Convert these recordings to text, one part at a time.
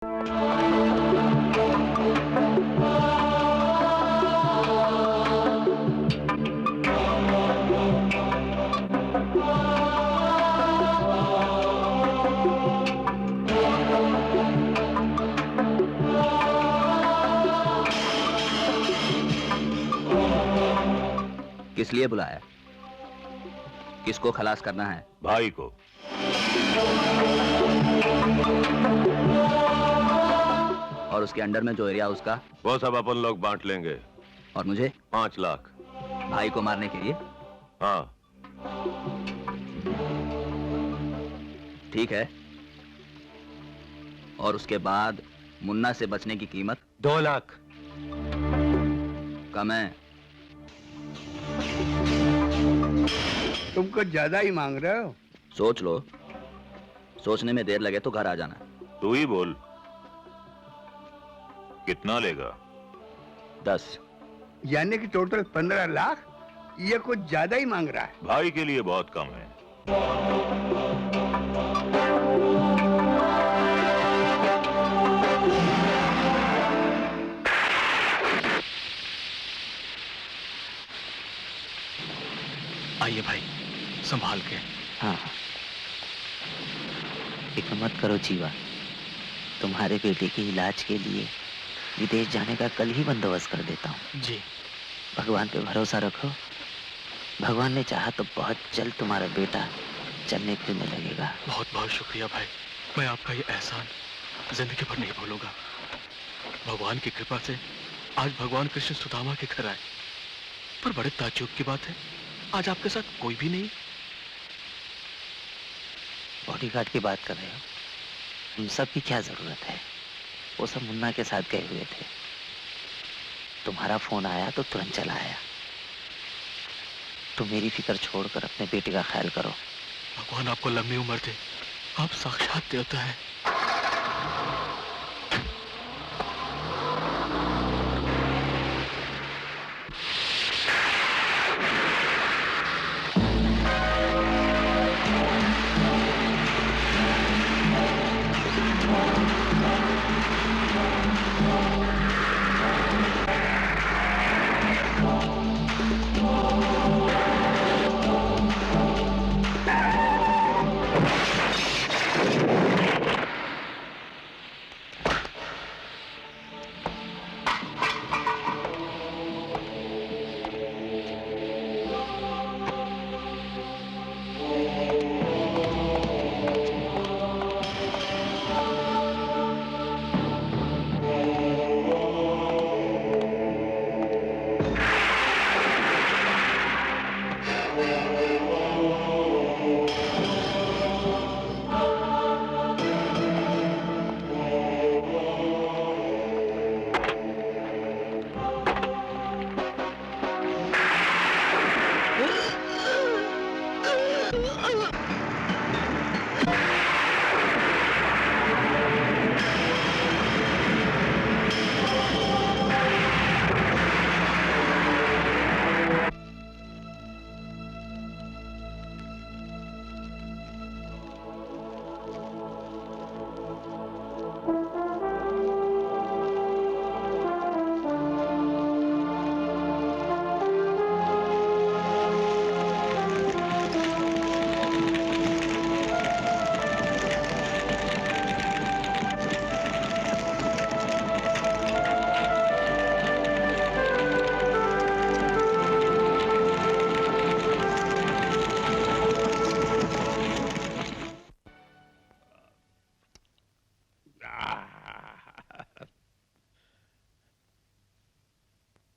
किस लिए बुलाया? किसको खलास करना है? भाई को। और उसके अंडर में जो एरिया उसका? वो सब अपन लोग बांट लेंगे। और मुझे? 5 लाख। भाई को मारने के लिए? हाँ। ठीक है। और उसके बाद मुन्ना से बचने की कीमत? 2 लाख। कम है। तुम कुछ ज्यादा ही मांग रहे हो। सोच लो, सोचने में देर लगे तो घर आ जाना। तू ही बोल, कितना लेगा? 10। यानी कि टोटल 15 लाख। ये कुछ ज्यादा ही मांग रहा है। भाई के लिए बहुत कम है। आइए भाई, संभाल के। हाँ, फिक्र मत करो जीवा। तुम्हारे बेटे के इलाज के लिए विदेश जाने का कल ही बंदोबस्त कर देता हूँ। जी। भगवान पे भरोसा रखो। भगवान ने चाहा तो बहुत जल्द तुम्हारा बेटा चलने फिरने लगेगा। बहुत बहुत शुक्रिया भाई। मैं आपका ये एहसान जिंदगी भर नहीं भूलूंगा। भगवान की कृपा से आज भगवान कृष्ण सुदामा के घर आए, पर बड़े ताज्जुब की बात है, आज आपके साथ कोई भी नहीं। बॉडीगार्ड की बात कर रहे हो? हम सब की क्या जरूरत है? वो सब मुन्ना के साथ गए हुए थे। तुम्हारा फोन आया तो तुरंत चला आया। तुम मेरी फिक्र छोड़कर अपने बेटे का ख्याल करो। भगवान आपको लंबी उम्र दे। आप साक्षात देवता है।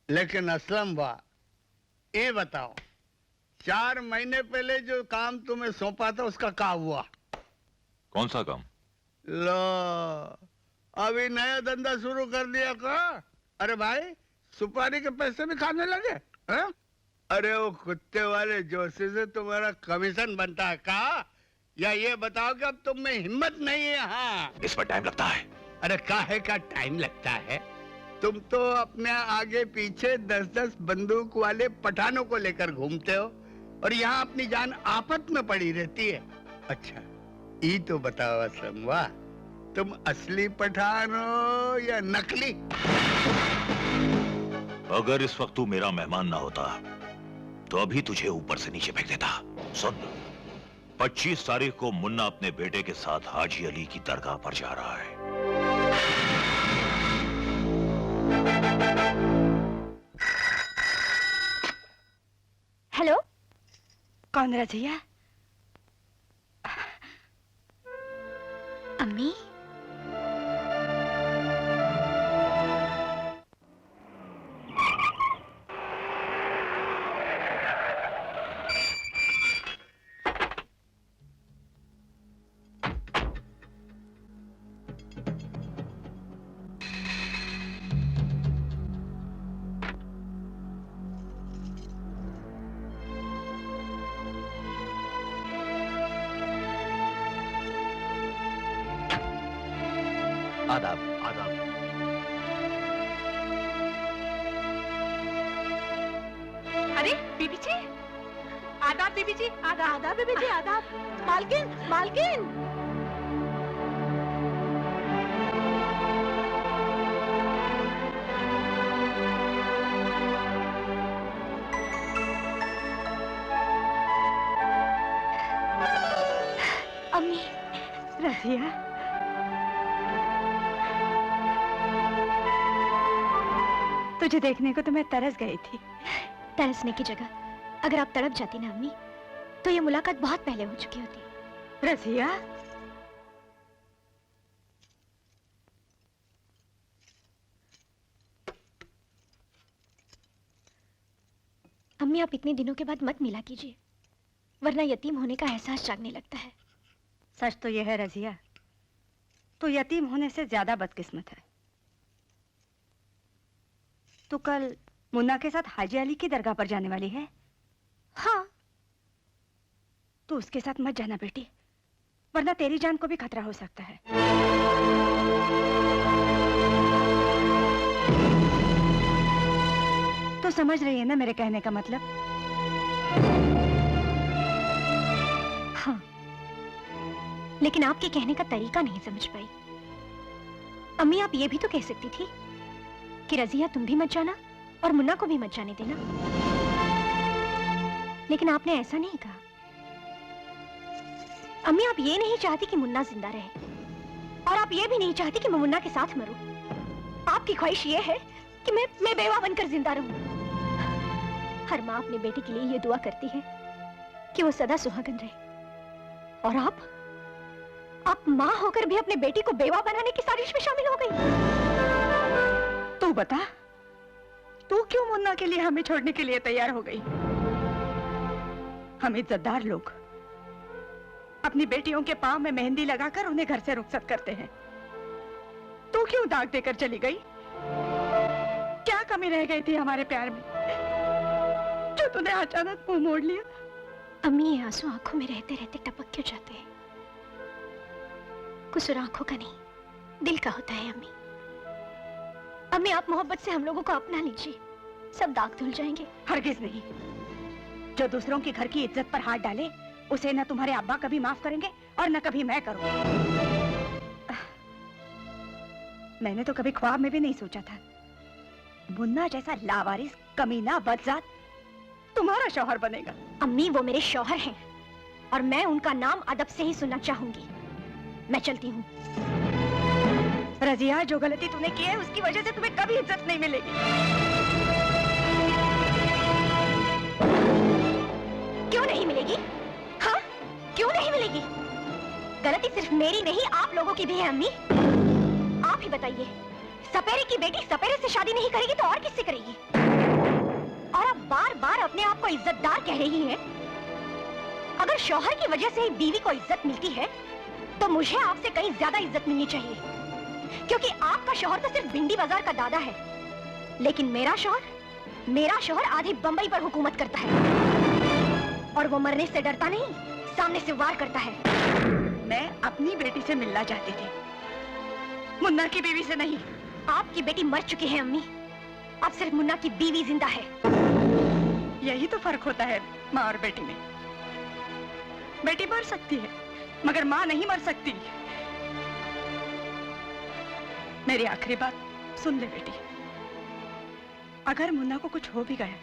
लेकिन असलम वाह, ये बताओ, 4 महीने पहले जो काम तुम्हें सौंपा था उसका क्या हुआ? कौन सा काम? लो, अभी नया धंधा शुरू कर दिया का? अरे भाई, सुपारी के पैसे भी खाने लगे हैं? अरे वो कुत्ते वाले जोशी से तुम्हारा कमीशन बनता है का? या ये बताओ कि अब तुम में हिम्मत नहीं है? हाँ, इस पर टाइम लगता है। अरे काहे का टाइम लगता है? तुम तो अपने आगे पीछे 10-10 बंदूक वाले पठानों को लेकर घूमते हो और यहाँ अपनी जान आफत में पड़ी रहती है। अच्छा, ये तो बताओ असलम वाह, तुम असली पठान हो या नकली? अगर इस वक्त तू मेरा मेहमान ना होता तो अभी तुझे ऊपर से नीचे फेंक देता। सुन, 25 तारीख को मुन्ना अपने बेटे के साथ हाजी अली की दरगाह पर जा रहा है। हेलो, कौन रजिया? अम्मी? आदाब। आदाब। अरे बीबी जी, आदाब बीबी जी, आदाब बीबी जी, आदाब। मालकिन, मालकिन। अम्मी। रजिया। तुझे देखने को तो मैं तरस गई थी। तरसने की जगह अगर आप तड़प जाती ना अम्मी, तो ये मुलाकात बहुत पहले हो चुकी होती। रजिया, अम्मी आप इतने दिनों के बाद मत मिला कीजिए, वरना यतीम होने का एहसास जागने लगता है। सच तो यह है रजिया, तू यतीम होने से ज्यादा बदकिस्मत है। तू कल मुन्ना के साथ हाजी अली की दरगाह पर जाने वाली है। हाँ। तू उसके साथ मत जाना बेटी, वरना तेरी जान को भी खतरा हो सकता है। तो समझ रही है ना मेरे कहने का मतलब? हाँ, लेकिन आपके कहने का तरीका नहीं समझ पाई। अम्मी आप ये भी तो कह सकती थी कि रजिया तुम भी मत जाना और मुन्ना को भी मत जाने देना, लेकिन आपने ऐसा नहीं कहा। अम्मी आप ये नहीं चाहती कि मुन्ना जिंदा रहे, और आप ये भी नहीं चाहती कि मैं मुन्ना के साथ मरूं। आपकी ख्वाहिश ये है कि मैं बेवा बनकर जिंदा रहूं। हर माँ अपने बेटे के लिए ये दुआ करती है कि वो सदा सुहागन रहे, और आप माँ होकर भी अपने बेटी को बेवा बनाने की साजिश में शामिल हो गई। तू बता, तू क्यों मुन्ना के लिए हमें छोड़ने के लिए तैयार हो गई? हम इज्जतदार लोग अपनी बेटियों के पांव में मेहंदी लगाकर उन्हें घर से रुखसत करते हैं। तू क्यों दाग देकर चली गई? क्या कमी रह गई थी हमारे प्यार में जो तूने अचानक मुंह मोड़ लिया? अम्मी ये आंसू आंखों में रहते रहते टपक क्यों जाते हैं? कुछ आंखों का नहीं, दिल का होता है अम्मी। अम्मी आप मोहब्बत से हम लोगों को अपना लीजिए, सब दाग धुल जाएंगे। हरगिज नहीं। जो दूसरों के घर की इज्जत पर हाथ डाले उसे न तुम्हारे अब्बा कभी माफ करेंगे और न कभी मैं करूंगी। मैंने तो कभी ख्वाब में भी नहीं सोचा था मुन्ना जैसा लावारिस, कमीना, बदजात तुम्हारा शौहर बनेगा। अम्मी वो मेरे शौहर हैं और मैं उनका नाम अदब से ही सुनना चाहूंगी। मैं चलती हूँ। रजिया, जो गलती तूने की है उसकी वजह से तुम्हें कभी इज्जत नहीं मिलेगी। क्यों नहीं मिलेगी? हाँ, क्यों नहीं मिलेगी? गलती सिर्फ मेरी नहीं, आप लोगों की भी है अम्मी। आप ही बताइए, सपेरे की बेटी सपेरे से शादी नहीं करेगी तो और किससे करेगी? और आप बार बार अपने आप को इज्जतदार कह रही हैं। अगर शौहर की वजह से ही बीवी को इज्जत मिलती है तो मुझे आपसे कहीं ज्यादा इज्जत मिलनी चाहिए, क्योंकि आपका शौहर तो सिर्फ भिंडी बाजार का दादा है, लेकिन मेरा शौहर आधी बंबई पर हुकूमत करता है, और वो मरने से डरता नहीं, सामने से वार करता है। मैं अपनी बेटी से मिलना चाहती थी, मुन्ना की बीवी से नहीं। आपकी बेटी मर चुकी है अम्मी, अब सिर्फ मुन्ना की बीवी जिंदा है। यही तो फर्क होता है माँ और बेटी में। बेटी मर सकती है मगर माँ नहीं मर सकती। मेरी आखिरी बात सुन ले बेटी। अगर मुन्ना को कुछ हो भी गया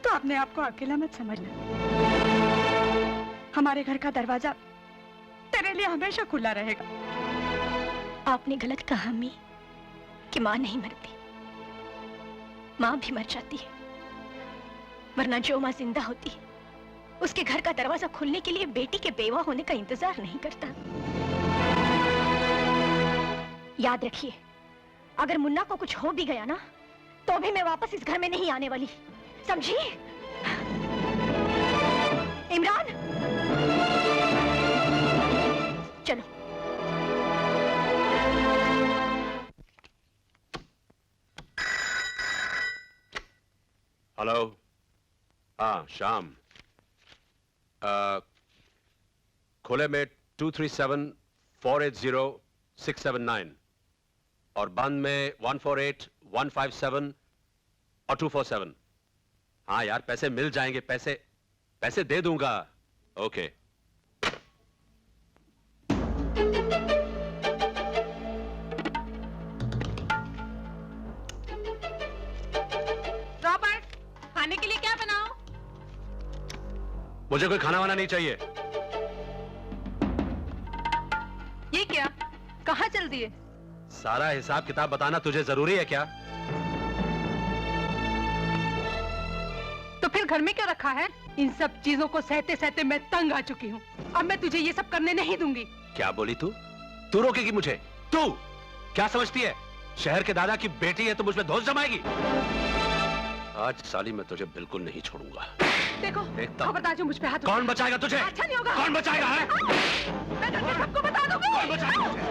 तो अपने आप को अकेला मत समझना। हमारे घर का दरवाजा तेरे लिए हमेशा खुला रहेगा। आपने गलत कहा अम्मी कि माँ नहीं मरती। माँ भी मर जाती है, वरना जो माँ जिंदा होती है उसके घर का दरवाजा खुलने के लिए बेटी के बेवा होने का इंतजार नहीं करता। याद रखिए, अगर मुन्ना को कुछ हो भी गया ना तो भी मैं वापस इस घर में नहीं आने वाली, समझी? इमरान, चलो। हेलो। हाँ शाम। खोले में 237-480-679 और बंद में 148-157 और 247। हाँ यार, पैसे मिल जाएंगे, पैसे दे दूंगा। ओके। रॉबर्ट, खाने के लिए क्या बनाऊं? मुझे कोई खाना वाना नहीं चाहिए। ये क्या? कहाँ चल दिए? सारा हिसाब किताब बताना तुझे जरूरी है क्या? तो फिर घर में क्यों रखा है? इन सब चीजों को सहते सहते मैं तंग आ चुकी हूँ। अब मैं तुझे ये सब करने नहीं दूंगी। क्या बोली तू? तू रोकेगी मुझे? तू क्या समझती है? शहर के दादा की बेटी है तो मुझ पे दोष जमाएगी? आज साली मैं तुझे बिल्कुल नहीं छोड़ूंगा। देखो, देखता हूं। खबरदार जो मुझ पे हाथ कौन बचाएगा तुझे? अच्छा नहीं होगा। कौन बचाएगा है? मैं करके सबको बता दूंगी। कौन बचाएगा तुझे?